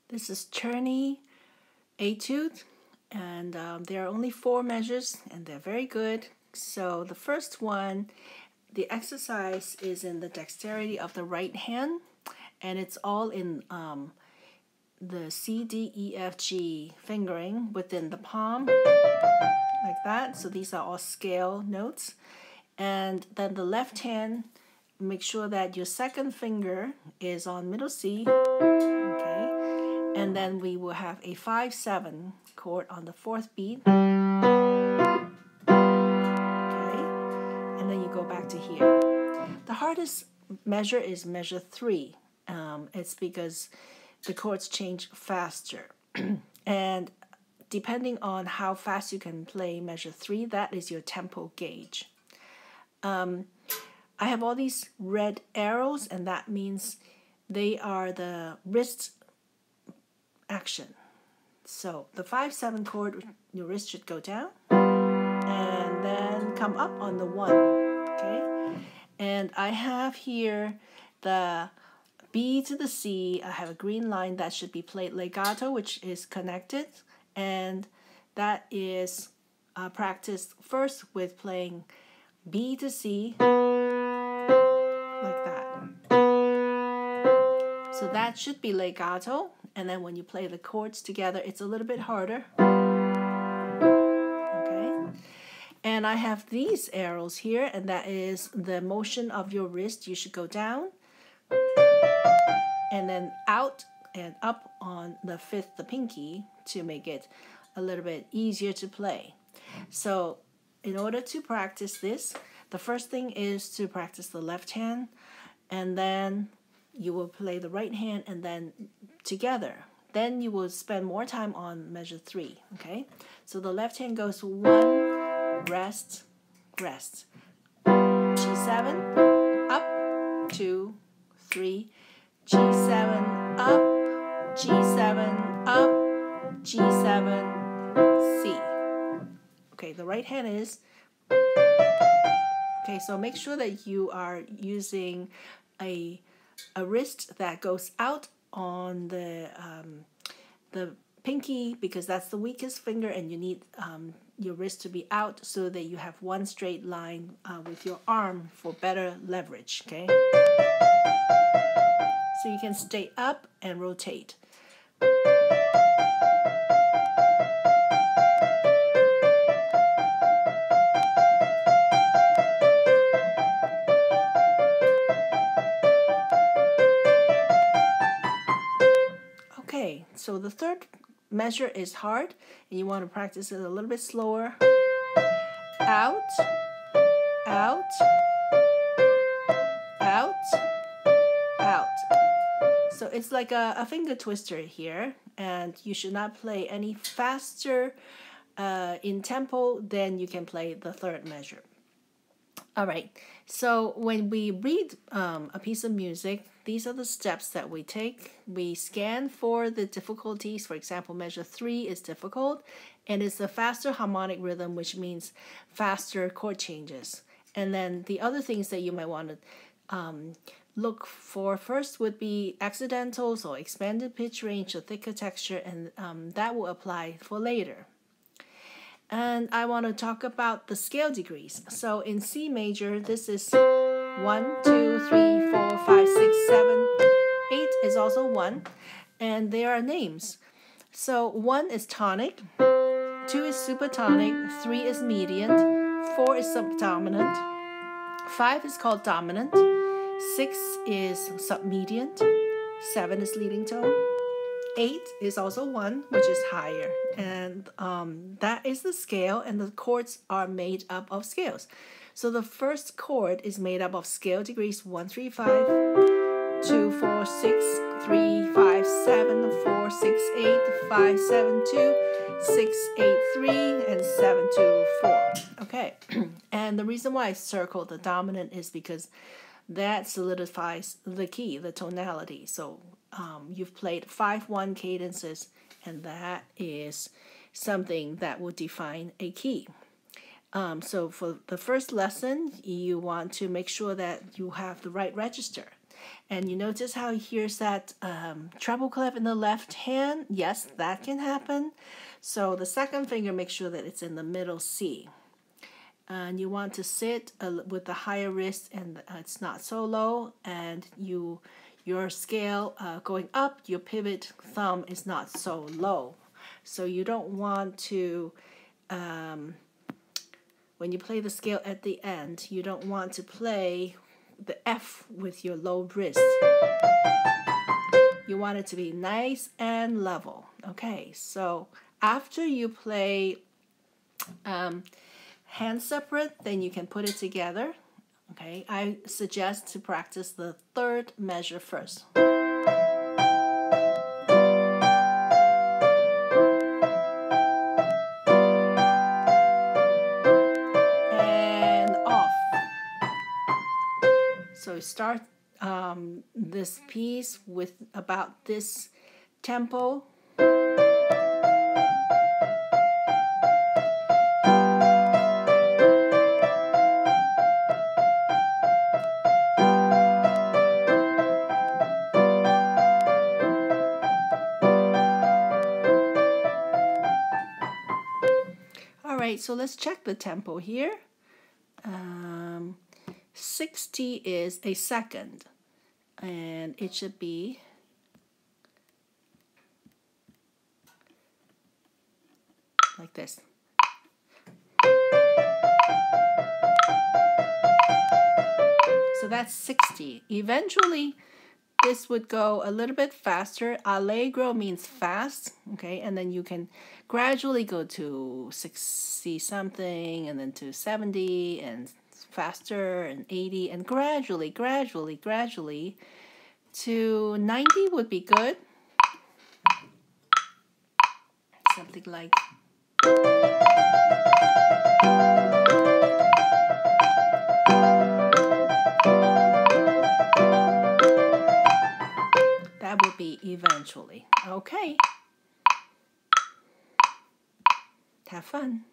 This is Czerny Etude, and there are only 4 measures, and they're very good. So the first one, the exercise is in the dexterity of the right hand, and it's all in the C, D, E, F, G fingering within the palm, like that. So these are all scale notes. And then the left hand, make sure that your second finger is on middle C, okay? And then we will have a 5-7 chord on the 4th beat, okay? And then you go back to here. The hardest measure is measure 3. It's because the chords change faster. And depending on how fast you can play measure 3, that is your tempo gauge. I have all these red arrows, and that means they are the wrist action. So the 5-7 chord, your wrist should go down and then come up on the 1, okay? And I have here the B to the C. I have a green line that should be played legato, which is connected, and that is practiced first with playing B to C, like that. So that should be legato, and then when you play the chords together, it's a little bit harder. Okay. And I have these arrows here, and that is the motion of your wrist. You should go down, and then out and up on the 5th, the pinky, to make it a little bit easier to play. So in order to practice this, the first thing is to practice the left hand, and then you will play the right hand, and then together. Then you will spend more time on measure 3, okay? So the left hand goes 1, rest, rest. G7, up, 2, 3, G7, up, G7, up, G7, C. Okay, the right hand is, okay, so make sure that you are using a wrist that goes out on the pinky, because that's the weakest finger, and you need your wrist to be out so that you have one straight line with your arm for better leverage, okay? So you can stay up and rotate. Okay, so the 3rd measure is hard, and you want to practice it a little bit slower. Out, out, out, out. So it's like a finger twister here, and you should not play any faster in tempo than you can play the 3rd measure. All right, so when we read a piece of music, these are the steps that we take. We scan for the difficulties. For example, measure 3 is difficult, and it's a faster harmonic rhythm, which means faster chord changes. And then the other things that you might want to look for first would be accidentals or expanded pitch range or thicker texture, and that will apply for later. And I want to talk about the scale degrees. So in C major, this is 1, 2, 3, 4, 5, 6, 7, 8 is also 1, and there are names. So 1 is tonic, 2 is supertonic, 3 is median, 4 is subdominant, 5 is called dominant, 6 is submedian, 7 is leading tone, 8 is also 1, which is higher, and that is the scale, and the chords are made up of scales. So the first chord is made up of scale degrees 1, 3, 5, 2, 4, 6, 3, 5, 7, 4, 6, 8, 5, 7, 2, 6, 8, 3, and 7, 2, 4. Okay, and the reason why I circled the dominant is because that solidifies the key, the tonality. So you've played 5-1 cadences, and that is something that will define a key. So for the first lesson, you want to make sure that you have the right register. And you notice how here's that treble clef in the left hand? Yes, that can happen. So the second finger, make sure that it's in the middle C. And you want to sit with the higher wrist, and it's not so low, and your scale going up, your pivot thumb is not so low. So you don't want to, when you play the scale at the end, you don't want to play the F with your low wrist. You want it to be nice and level. Okay, so after you play hand separate, then you can put it together. Okay, I suggest to practice the third measure first. And off. So start this piece with about this tempo. All right, so let's check the tempo here. 60 is a second, and it should be like this. So that's 60. Eventually, this would go a little bit faster. Allegro means fast, okay? And then you can gradually go to 60 something, and then to 70, and faster, and 80, and gradually to 90 would be good. Something like that would be eventually. Okay. Have fun.